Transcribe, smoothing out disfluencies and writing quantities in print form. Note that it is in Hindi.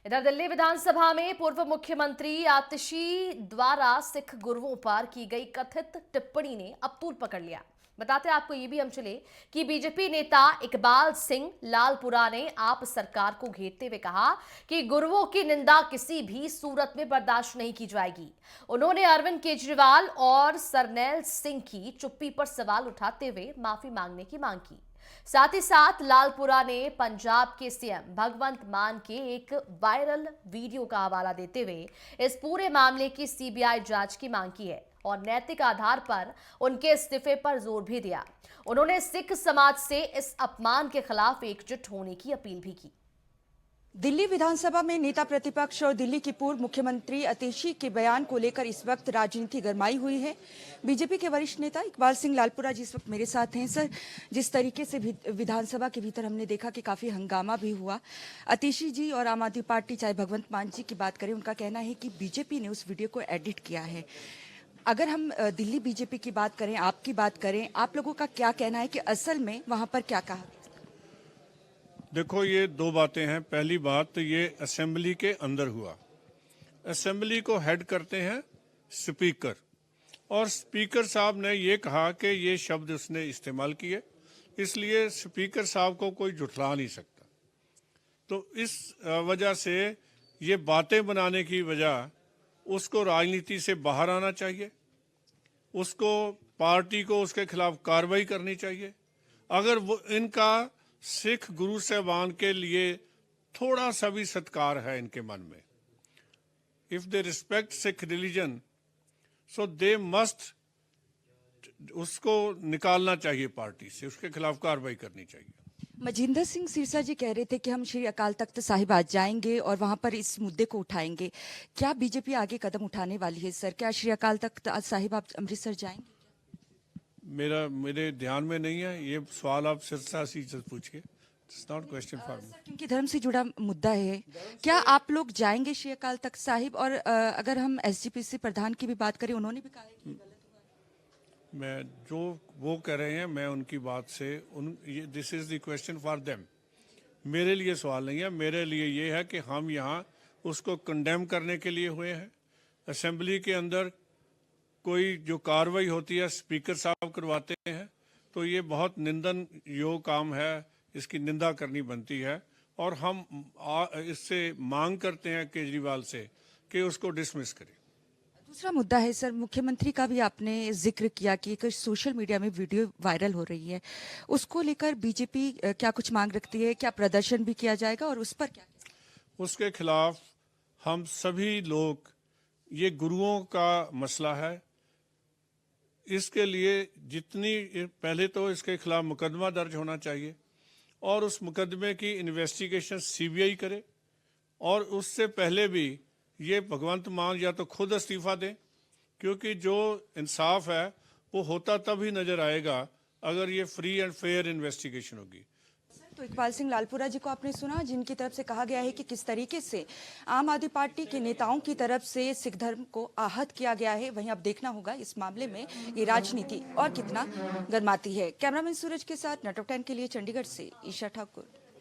इधर दिल्ली विधानसभा में पूर्व मुख्यमंत्री आतिशी द्वारा सिख गुरुओं पर की गई कथित टिप्पणी ने अब तूल पकड़ लिया। बताते आपको ये भी हम चले कि बीजेपी नेता इकबाल सिंह लालपुरा ने आप सरकार को घेरते हुए कहा कि गुरुओं की निंदा किसी भी सूरत में बर्दाश्त नहीं की जाएगी। उन्होंने अरविंद केजरीवाल और सरनैल सिंह की चुप्पी पर सवाल उठाते हुए माफी मांगने की मांग की। साथ ही साथ लालपुरा ने पंजाब के सीएम भगवंत मान के एक वायरल वीडियो का हवाला देते हुए इस पूरे मामले की सीबीआई जांच की मांग की है और नैतिक आधार पर उनके इस्तीफे पर जोर भी दिया। उन्होंने सिख समाज से इस अपमान के खिलाफ एकजुट होने की अपील भी की। दिल्ली विधानसभा में नेता प्रतिपक्ष और दिल्ली की पूर्व मुख्यमंत्री आतिशी के बयान को लेकर इस वक्त राजनीति गरमाई हुई है। बीजेपी के वरिष्ठ नेता इकबाल सिंह लालपुरा जी इस वक्त मेरे साथ हैं। सर, जिस तरीके से विधानसभा के भीतर हमने देखा कि काफी हंगामा भी हुआ, आतिशी जी और आम आदमी पार्टी चाहे भगवंत मान जी की बात करें, उनका कहना है कि बीजेपी ने उस वीडियो को एडिट किया है। अगर हम दिल्ली बीजेपी की बात करें, आपकी बात करें, आप लोगों का क्या कहना है कि असल में वहां पर क्या कहा? देखो, ये दो बातें हैं। पहली बात, ये असेंबली के अंदर हुआ। असेंबली को हेड करते हैं स्पीकर, और स्पीकर साहब ने ये कहा कि ये शब्द उसने इस्तेमाल किए, इसलिए स्पीकर साहब को कोई झुठला नहीं सकता। तो इस वजह से ये बातें बनाने की वजह, उसको राजनीति से बाहर आना चाहिए, उसको पार्टी को उसके खिलाफ कार्रवाई करनी चाहिए। अगर वो इनका सिख गुरु साहबान के लिए थोड़ा सा भी सत्कार है इनके मन में, if they respect Sikh religion, so they must, उसको निकालना चाहिए पार्टी से, उसके खिलाफ कार्रवाई करनी चाहिए। मजिंदर सिंह सिरसा जी कह रहे थे कि हम श्री अकाल तख्त साहिब आज जाएंगे और वहां पर इस मुद्दे को उठाएंगे। क्या बीजेपी आगे कदम उठाने वाली है? सर, क्या श्री अकाल तख्त साहिब आप अमृतसर जाएंगे? मेरे ध्यान में नहीं है ये सवाल, आप सिरसा से पूछिए। It's not question for me. क्योंकि धर्म से जुड़ा मुद्दा है। क्या आप लोग जाएंगे श्री अकाल तख्त साहिब? और अगर हम एसजीपीसी प्रधान की भी बात करें, उन्होंने भी कहा है कि गलत हुआ। मैं जो वो कह रहे हैं, मैं उनकी बात से this is the question for them. मेरे लिए सवाल नहीं है। मेरे लिए ये है कि हम यहाँ उसको कंडेम करने के लिए हुए हैं। असेंबली के अंदर कोई जो कार्रवाई होती है स्पीकर साहब करवाते हैं, तो ये बहुत निंदन योग काम है, इसकी निंदा करनी बनती है। और हम इससे मांग करते हैं केजरीवाल से कि उसको डिसमिस करें। दूसरा मुद्दा है सर, मुख्यमंत्री का भी आपने जिक्र किया कि एक सोशल मीडिया में वीडियो वायरल हो रही है, उसको लेकर बीजेपी क्या कुछ मांग रखती है? क्या प्रदर्शन भी किया जाएगा और उस पर क्या? उसके खिलाफ हम सभी लोग, ये गुरुओं का मसला है, इसके लिए जितनी पहले तो इसके खिलाफ मुकदमा दर्ज होना चाहिए और उस मुकदमे की इन्वेस्टिगेशन सीबीआई करे, और उससे पहले भी ये भगवंत मान या तो खुद इस्तीफा दें, क्योंकि जो इंसाफ है वो होता तभी नजर आएगा अगर ये फ्री एंड फेयर इन्वेस्टिगेशन होगी। तो इकबाल सिंह लालपुरा जी को आपने सुना, जिनकी तरफ से कहा गया है कि किस तरीके से आम आदमी पार्टी के नेताओं की तरफ से सिख धर्म को आहत किया गया है। वहीं अब देखना होगा इस मामले में ये राजनीति और कितना गरमाती है। कैमरामैन सूरज के साथ नेटवर्क 10 के लिए चंडीगढ़ से ईशा ठाकुर।